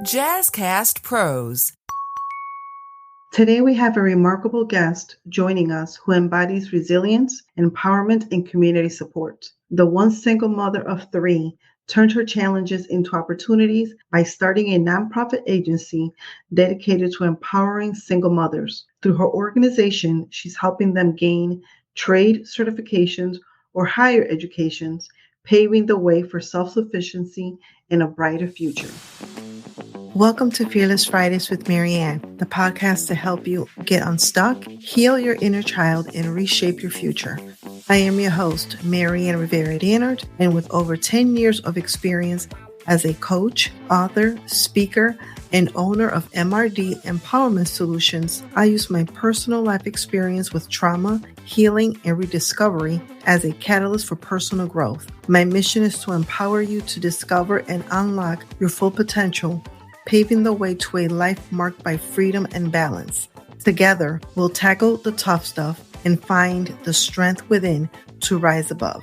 Jazzcast Pros. Today we have a remarkable guest joining us who embodies resilience, empowerment, and community support. The once single mother of three turned her challenges into opportunities by starting a nonprofit agency dedicated to empowering single mothers. Through her organization, she's helping them gain trade certifications or higher educations, paving the way for self-sufficiency and a brighter future. Welcome to Fearless Fridays with Maryann, the podcast to help you get unstuck, heal your inner child, and reshape your future. I am your host, Maryann Rivera Dannert, and with over 10 years of experience as a coach, author, speaker, and owner of MRD Empowerment Solutions, I use my personal life experience with trauma, healing, and rediscovery as a catalyst for personal growth. My mission is to empower you to discover and unlock your full potential, paving the way to a life marked by freedom and balance. Together, we'll tackle the tough stuff and find the strength within to rise above.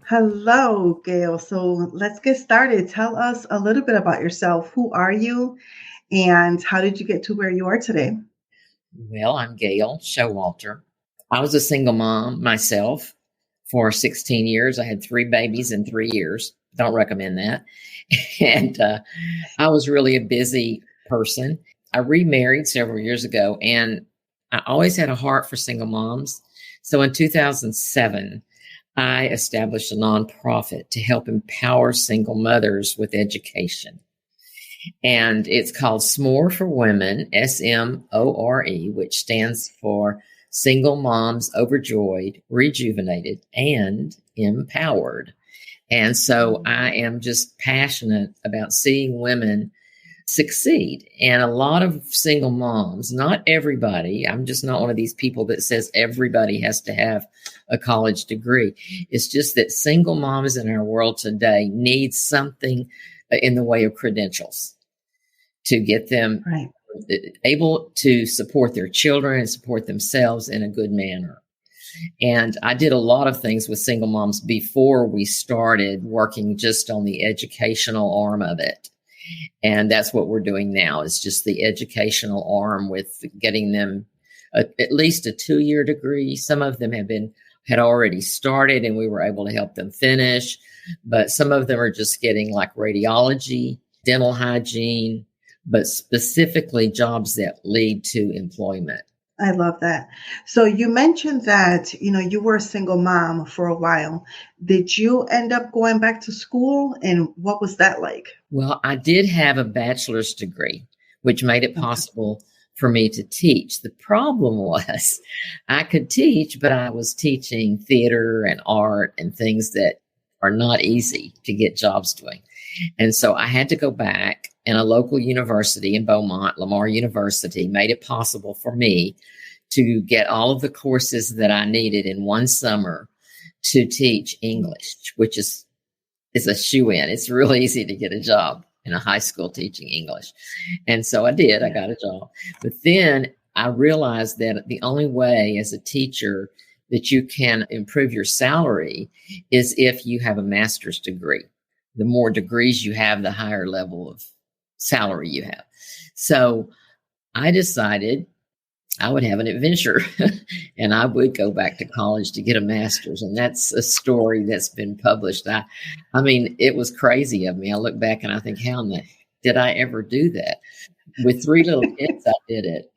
Hello, Gail. So let's get started. Tell us a little bit about yourself. Who are you and how did you get to where you are today? Well, I'm Gail Showalter. I was a single mom myself for 16 years. I had 3 babies in 3 years. Don't recommend that. And I was really a busy person. I remarried several years ago, and I always had a heart for single moms. So in 2007, I established a nonprofit to help empower single mothers with education. And it's called Smore for Women, SMORE, which stands for Single Moms Overjoyed, Rejuvenated, and Empowered. And so I am just passionate about seeing women succeed. And a lot of single moms, not everybody, I'm just not one of these people that says everybody has to have a college degree. It's just that single moms in our world today need something in the way of credentials to get them able to support their children and support themselves in a good manner. And I did a lot of things with single moms before we started working just on the educational arm of it. And that's what we're doing now, is just the educational arm with getting them at least a 2-year degree. Some of them had already started and we were able to help them finish. But some of them are just getting like radiology, dental hygiene, but specifically jobs that lead to employment. I love that. So you mentioned that, you were a single mom for a while. Did you end up going back to school, and what was that like? Well, I did have a bachelor's degree, which made it possible for me to teach. The problem was I could teach, but I was teaching theater and art and things that are not easy to get jobs doing. And so I had to go back, and a local university in Beaumont, Lamar University, made it possible for me to get all of the courses that I needed in one summer to teach English, which is a shoo-in. It's really easy to get a job in a high school teaching English. And so I did. I got a job. But then I realized that the only way as a teacher that you can improve your salary is if you have a master's degree. The more degrees you have, the higher level of salary you have. So I decided I would have an adventure and I would go back to college to get a master's. And that's a story that's been published. I mean, it was crazy of me. I look back and I think, how in the did I ever do that? With 3 little kids, I did it.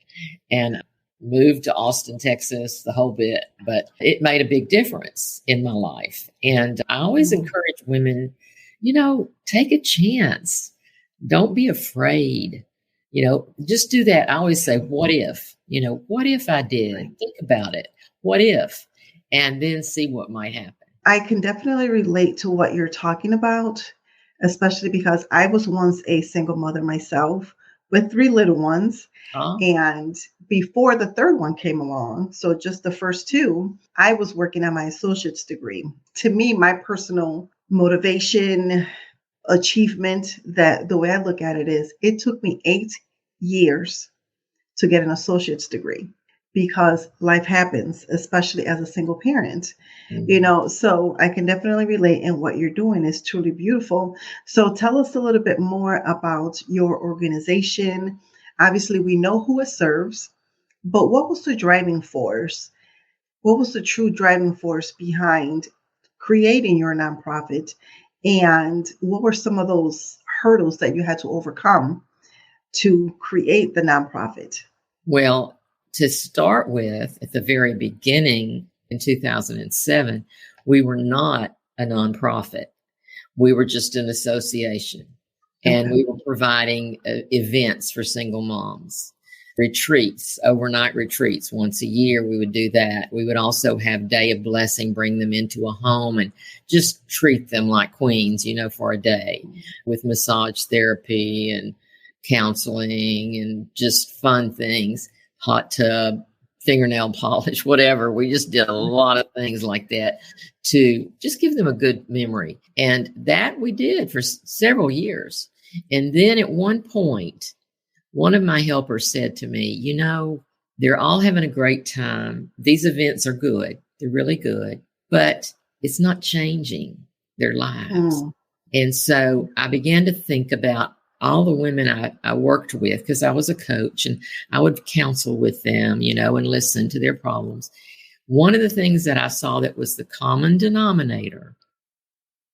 And moved to Austin, Texas, the whole bit. But it made a big difference in my life. And I always encourage women, take a chance. Don't be afraid. Just do that. I always say, what if? What if I did? Think about it. What if? And then see what might happen. I can definitely relate to what you're talking about, especially because I was once a single mother myself with 3 little ones. And before the third one came along, so just the first 2, I was working on my associate's degree. To me, my personal motivation, achievement, that the way I look at it is, it took me 8 years to get an associate's degree because life happens, especially as a single parent. Mhm. So I can definitely relate, and what you're doing is truly beautiful. So tell us a little bit more about your organization. Obviously, we know who it serves, but what was the driving force? What was the true driving force behind creating your nonprofit? And what were some of those hurdles that you had to overcome to create the nonprofit? Well, to start with, at the very beginning in 2007, we were not a nonprofit. We were just an association, and Okay. we were providing events for single moms, retreats, overnight retreats. Once a year, we would do that. We would also have Day of Blessing, bring them into a home and just treat them like queens, for a day with massage therapy and counseling and just fun things, hot tub, fingernail polish, whatever. We just did a lot of things like that to just give them a good memory. And that we did for several years. And then at one point, one of my helpers said to me, they're all having a great time. These events are good. They're really good, but it's not changing their lives. Mm. And so I began to think about all the women I worked with, because I was a coach and I would counsel with them, and listen to their problems. One of the things that I saw that was the common denominator,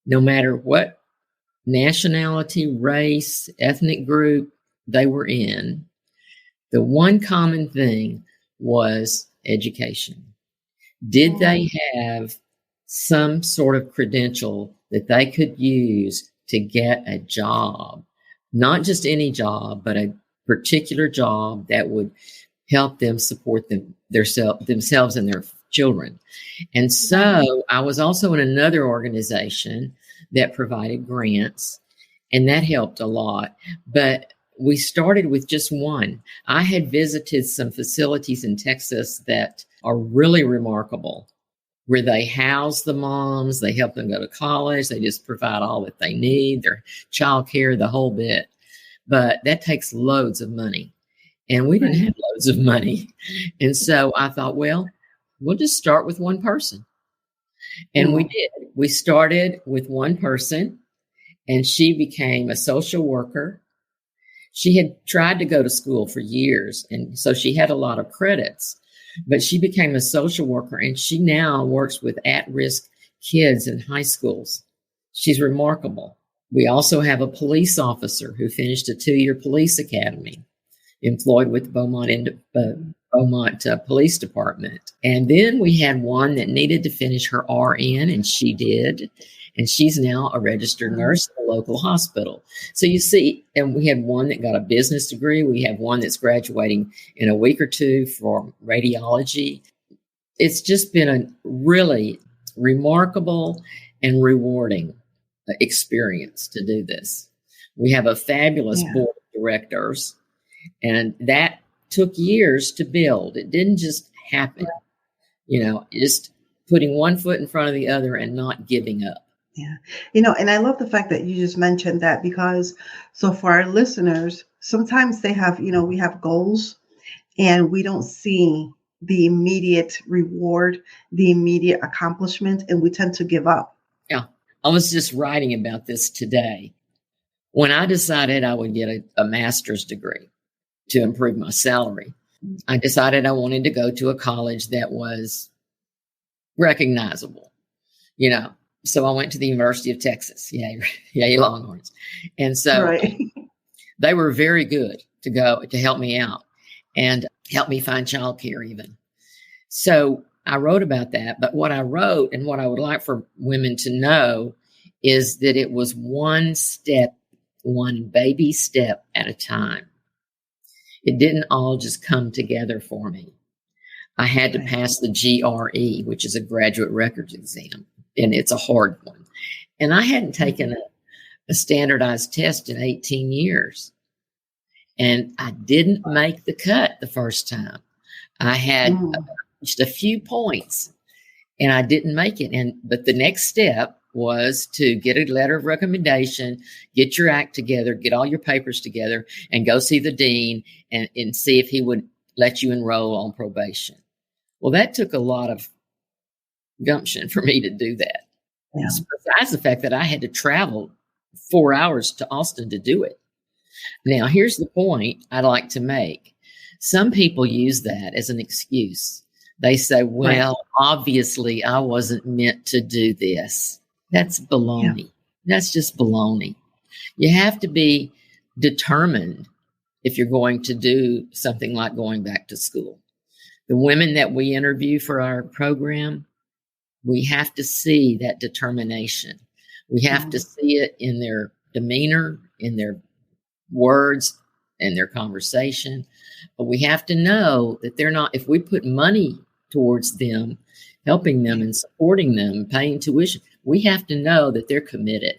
no matter what nationality, race, ethnic group they were in, the one common thing was education. Did they have some sort of credential that they could use to get a job? Not just any job, but a particular job that would help them support themselves and their children. And so I was also in another organization that provided grants, and that helped a lot. But we started with just one. I had visited some facilities in Texas that are really remarkable, where they house the moms, they help them go to college, they just provide all that they need, their child care, the whole bit. But that takes loads of money. And we didn't Right. have loads of money. And so I thought, well, we'll just start with one person. And we Mm. did. We started with one person, and she became a social worker. She had tried to go to school for years, and so she had a lot of credits, but she became a social worker, and she now works with at-risk kids in high schools. She's remarkable. We also have a police officer who finished a 2-year police academy, employed with Beaumont Police Department. And then we had one that needed to finish her RN, and she did. And she's now a registered nurse at a local hospital. So you see, and we had one that got a business degree. We have one that's graduating in a week or two for radiology. It's just been a really remarkable and rewarding experience to do this. We have a fabulous board of directors, and that took years to build. It didn't just happen, just putting one foot in front of the other and not giving up. Yeah. And I love the fact that you just mentioned that, because so for our listeners, sometimes they have, we have goals and we don't see the immediate reward, the immediate accomplishment, and we tend to give up. Yeah. I was just writing about this today. When I decided I would get a master's degree to improve my salary, I decided I wanted to go to a college that was recognizable, So I went to the University of Texas. Yay, Longhorns. And so Right. they were very good to help me out and help me find childcare even. So I wrote about that. But what I wrote and what I would like for women to know is that it was one baby step at a time. It didn't all just come together for me. I had to pass the GRE, which is a graduate records exam, and it's a hard one. And I hadn't taken a standardized test in 18 years. And I didn't make the cut the first time. I had just a few points, and I didn't make it. But the next step was to get a letter of recommendation, get your act together, get all your papers together, and go see the dean and see if he would let you enroll on probation. Well, that took a lot of gumption for me to do that. Yeah. Besides the fact that I had to travel 4 hours to Austin to do it. Now, here's the point I'd like to make. Some people use that as an excuse. They say, well, obviously I wasn't meant to do this. That's baloney. Yeah. That's just baloney. You have to be determined if you're going to do something like going back to school. The women that we interview for our program, we have to see that determination. We have to see it in their demeanor, in their words, and their conversation. But we have to know that they're not, if we put money towards them, helping them and supporting them, paying tuition, we have to know that they're committed.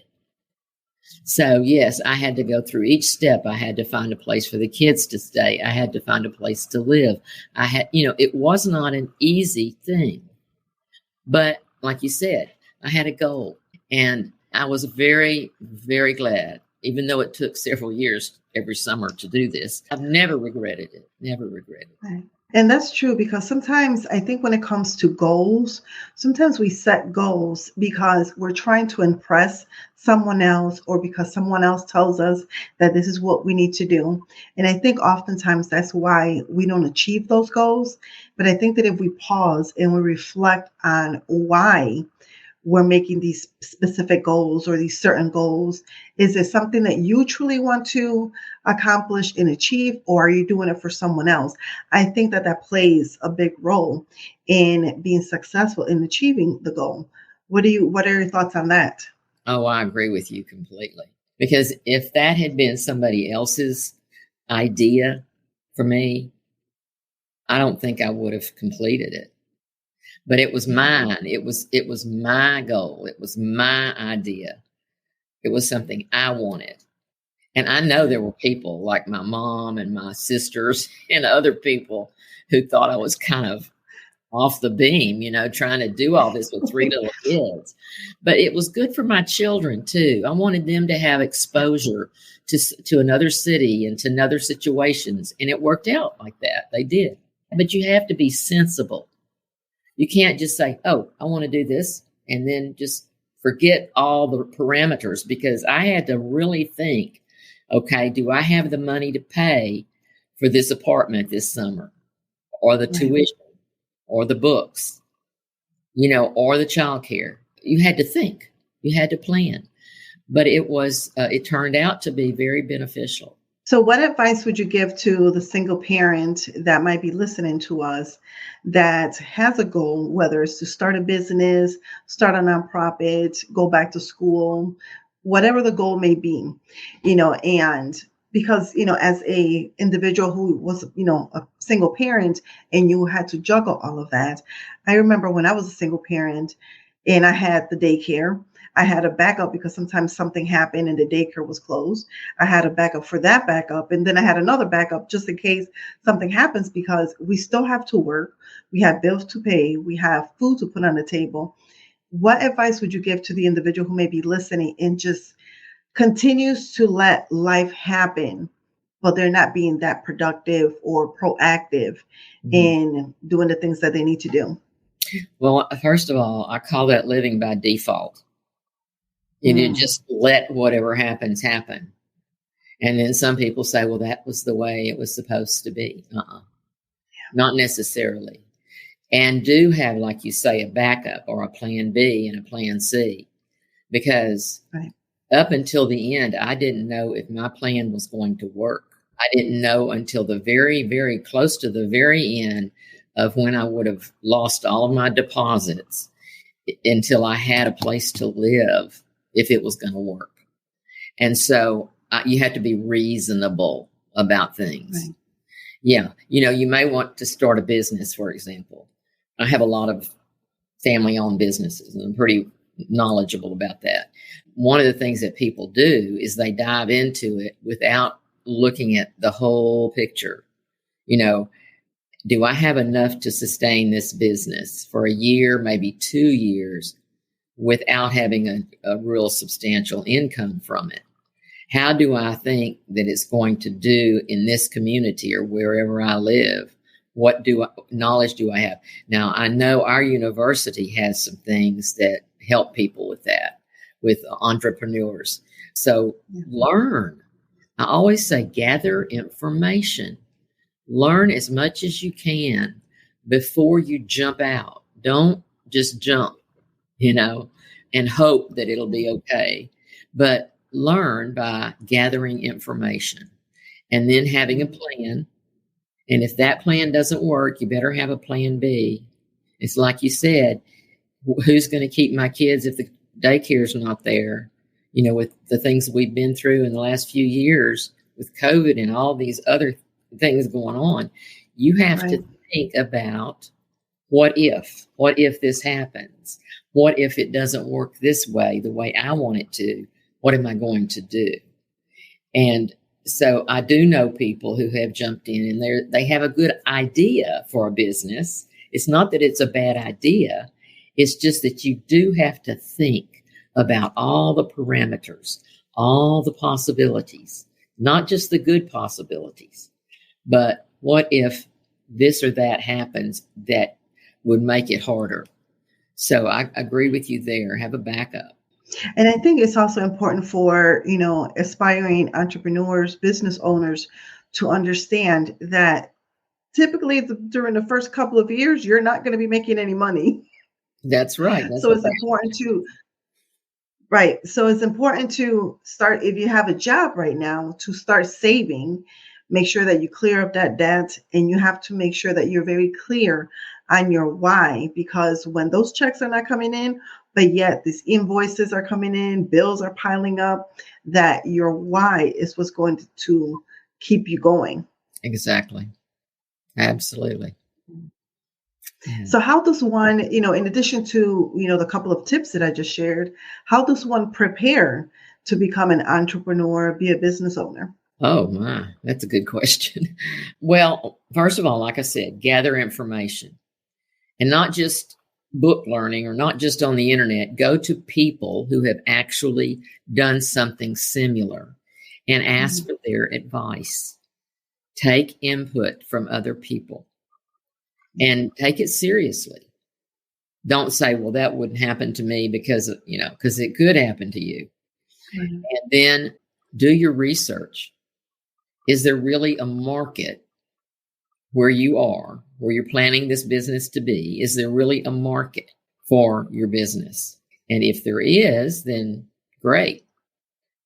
So yes, I had to go through each step. I had to find a place for the kids to stay. I had to find a place to live. It was not an easy thing. But like you said, I had a goal, and I was very, very glad, even though it took several years every summer to do this. I've never regretted it, never regretted it. Right. And that's true, because sometimes I think when it comes to goals, sometimes we set goals because we're trying to impress someone else, or because someone else tells us that this is what we need to do. And I think oftentimes that's why we don't achieve those goals. But I think that if we pause and we reflect on why we're making these specific goals or these certain goals, is it something that you truly want to accomplish and achieve, or are you doing it for someone else? I think that plays a big role in being successful in achieving the goal. What are your thoughts on that? Oh, I agree with you completely. Because if that had been somebody else's idea for me, I don't think I would have completed it. But it was mine. It was my goal. It was my idea. It was something I wanted. And I know there were people like my mom and my sisters and other people who thought I was kind of off the beam, trying to do all this with 3 little kids. But it was good for my children too. I wanted them to have exposure to another city and to other situations. And it worked out like that. They did. But you have to be sensible. You can't just say, oh, I want to do this, and then just forget all the parameters, because I had to really think, okay, do I have the money to pay for this apartment this summer, or the tuition, or the books, or the childcare? You had to think. You had to plan. But it turned out to be very beneficial. So what advice would you give to the single parent that might be listening to us that has a goal, whether it's to start a business, start a nonprofit, go back to school, whatever the goal may be, and because, as a individual who was, a single parent, and you had to juggle all of that. I remember when I was a single parent and I had the daycare, I had a backup because sometimes something happened and the daycare was closed. I had a backup for that backup. And then I had another backup just in case something happens, because we still have to work. We have bills to pay. We have food to put on the table. What advice would you give to the individual who may be listening and just continues to let life happen, but they're not being that productive or proactive in doing the things that they need to do? Well, first of all, I call that living by default. You just let whatever happens happen. And then some people say, well, that was the way it was supposed to be. Not necessarily. And do have, like you say, a backup or a plan B and a plan C. Because up until the end, I didn't know if my plan was going to work. I didn't know until the very, very close to the very end of when I would have lost all of my deposits, until I had a place to live, if it was going to work. And so you have to be reasonable about things. Right. Yeah. You may want to start a business, for example. I have a lot of family-owned businesses, and I'm pretty knowledgeable about that. One of the things that people do is they dive into it without looking at the whole picture. Do I have enough to sustain this business for a year, maybe 2 years, without having a real substantial income from it? How do I think that it's going to do in this community or wherever I live knowledge do I have? Now, I know our university has some things that help people with that, with entrepreneurs. So learn. I always say gather information. Learn as much as you can before you jump out. Don't just jump, and hope that it'll be okay. But learn by gathering information and then having a plan. And if that plan doesn't work, you better have a plan B. It's like you said, who's going to keep my kids if the daycare's not there? With the things we've been through in the last few years with COVID and all these other things going on, you have to think about what if this happens? What if it doesn't work this way, the way I want it to? What am I going to do? And so I do know people who have jumped in and they have a good idea for a business. It's not that it's a bad idea. It's just that you do have to think about all the parameters, all the possibilities, not just the good possibilities, but what if this or that happens that would make it harder? So I agree with you there. Have a backup. And I think it's also important for, aspiring entrepreneurs, business owners to understand that typically during the first couple of years, you're not going to be making any money. That's right. So it's important to start, if you have a job right now, to start saving, make sure that you clear up that debt, and you have to make sure that you're very clear on your why, because when those checks are not coming in, but yet these invoices are coming in, bills are piling up, that your why is what's going to keep you going. Exactly. Absolutely. Yeah. So how does one, in addition to, the couple of tips that I just shared, how does one prepare to become an entrepreneur, be a business owner? Oh my, that's a good question. Well, first of all, like I said, gather information, and not just book learning or not just on the internet. Go to people who have actually done something similar and ask for their advice. Take input from other people and take it seriously. Don't say, well, that wouldn't happen to me because it could happen to you. And then do your research. Is there really a market where you are, where you're planning this business to be? Is there really a market for your business? And if there is, then great.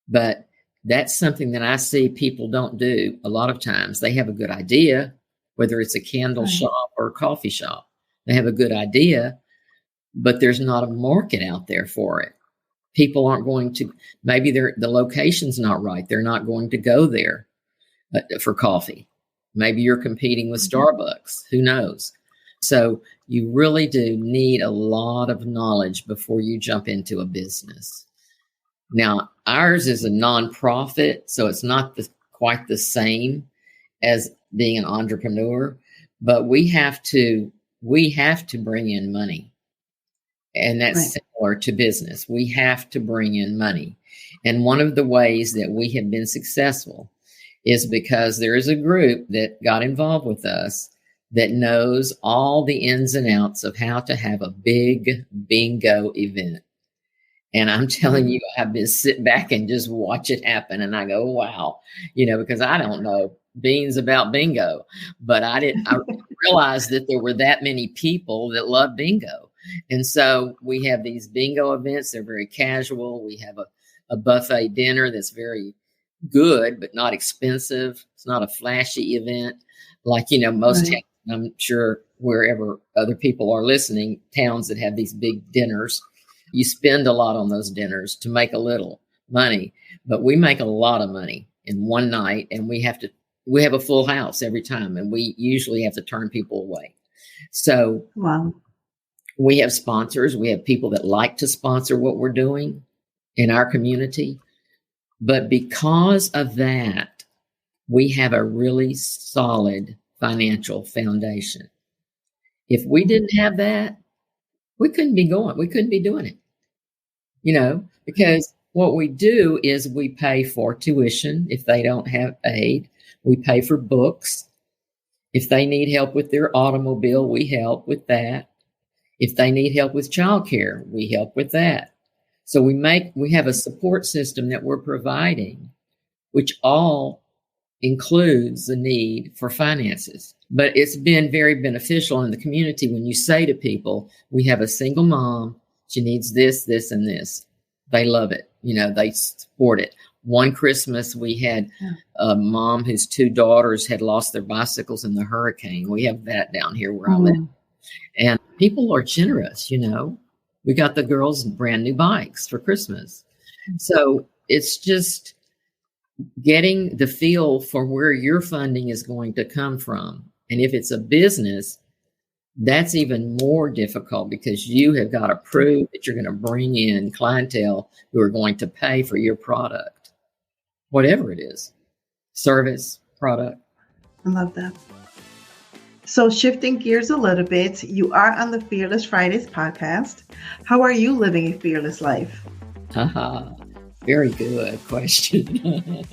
But that's something that I see people don't do a lot of times. They have a good idea, whether it's a candle shop or a coffee shop. They have a good idea, but there's not a market out there for it. People aren't going to, maybe the location's not right. They're not going to go there for coffee. Maybe you're competing with Starbucks. Who knows? So you really do need a lot of knowledge before you jump into a business. Now, ours is a nonprofit, so it's not quite the same as being an entrepreneur, but we have to bring in money. And that's similar to business. We have to bring in money. And one of the ways that we have been successful is because there is a group that got involved with us that knows all the ins and outs of how to have a big bingo event. And I'm telling you, I've been sit back and just watch it happen. And I go, wow, because I don't know beans about bingo, but I realized that there were that many people that love bingo. And so we have these bingo events. They're very casual. We have a buffet dinner that's very good, but not expensive. It's not a flashy event like, most towns. I'm sure wherever other people are listening, towns that have these big dinners, you spend a lot on those dinners to make a little money, but we make a lot of money in one night, and we have a full house every time, and we usually have to turn people away. So we have sponsors. We have people that like to sponsor what we're doing in our community. But because of that, we have a really solid financial foundation. If we didn't have that, we couldn't be going. We couldn't be doing it, because what we do is we pay for tuition if they don't have aid. We pay for books. If they need help with their automobile, we help with that. If they need help with childcare, we help with that. So we have a support system that we're providing, which all includes the need for finances. But it's been very beneficial in the community when you say to people, we have a single mom, she needs this, this, and this. They love it. They support it. One Christmas, we had a mom whose 2 daughters had lost their bicycles in the hurricane. We have that down here where I live. And people are generous, We got the girls brand new bikes for Christmas. So it's just getting the feel for where your funding is going to come from. And if it's a business, that's even more difficult because you have got to prove that you're going to bring in clientele who are going to pay for your product, whatever it is, service, product. I love that. So shifting gears a little bit, you are on the Fearless Fridays podcast. How are you living a fearless life? Very good question.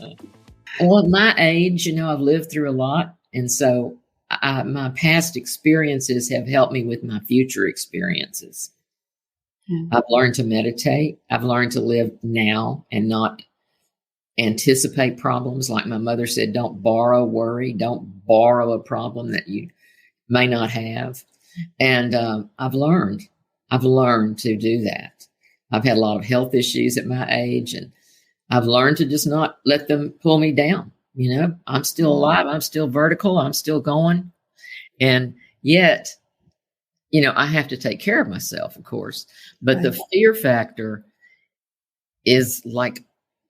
Well, at my age, I've lived through a lot. And so my past experiences have helped me with my future experiences. I've learned to meditate. I've learned to live now and not anticipate problems. Like my mother said, don't borrow worry. Don't borrow a problem that you may not have. And I've learned to do that. I've had a lot of health issues at my age, and I've learned to just not let them pull me down. I'm still alive. I'm still vertical. I'm still going. And yet, I have to take care of myself, of course. But the fear factor is like,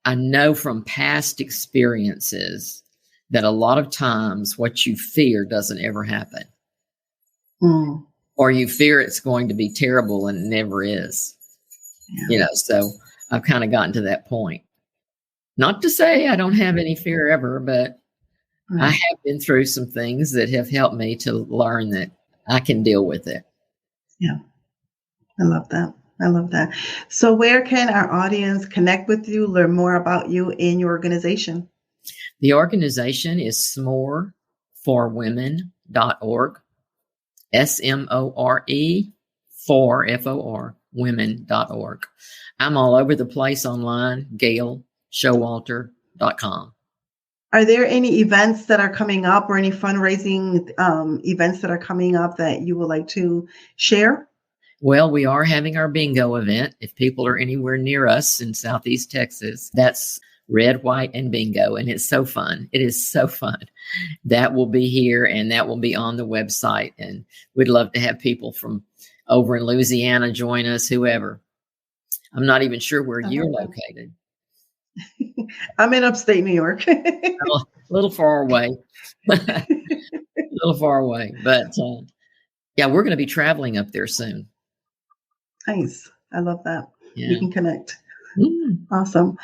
I know from past experiences that a lot of times what you fear doesn't ever happen. Or you fear it's going to be terrible and it never is. So I've kind of gotten to that point. Not to say I don't have any fear ever, but I have been through some things that have helped me to learn that I can deal with it. Yeah. I love that. So where can our audience connect with you, learn more about you and your organization? The organization is smoreforwomen.org. SMORE for FOR women.org. I'm all over the place online, GailShowalter.com. Are there any events that are coming up or any fundraising events that are coming up that you would like to share? Well, we are having our bingo event. If people are anywhere near us in Southeast Texas, that's red, white, and bingo. And it's so fun. It is so fun. That will be here and that will be on the website. And we'd love to have people from over in Louisiana join us, whoever. I'm not even sure where you're located. I'm in upstate New York. A little far away. But yeah, we're going to be traveling up there soon. Nice. I love that. Yeah. We can connect. Awesome.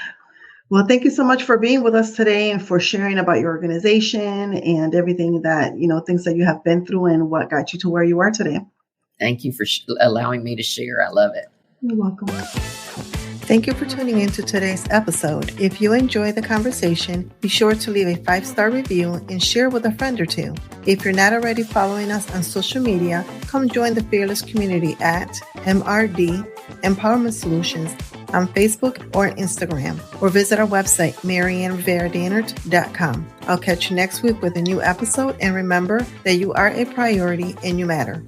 Well, thank you so much for being with us today and for sharing about your organization and everything that, things that you have been through and what got you to where you are today. Thank you for allowing me to share. I love it. You're welcome. Thank you for tuning in to today's episode. If you enjoyed the conversation, be sure to leave a 5-star review and share with a friend or two. If you're not already following us on social media, come join the Fearless community at MRD Empowerment Solutions on Facebook or Instagram, or visit our website, MaryanNRiveraDannert.com. I'll catch you next week with a new episode, and remember that you are a priority and you matter.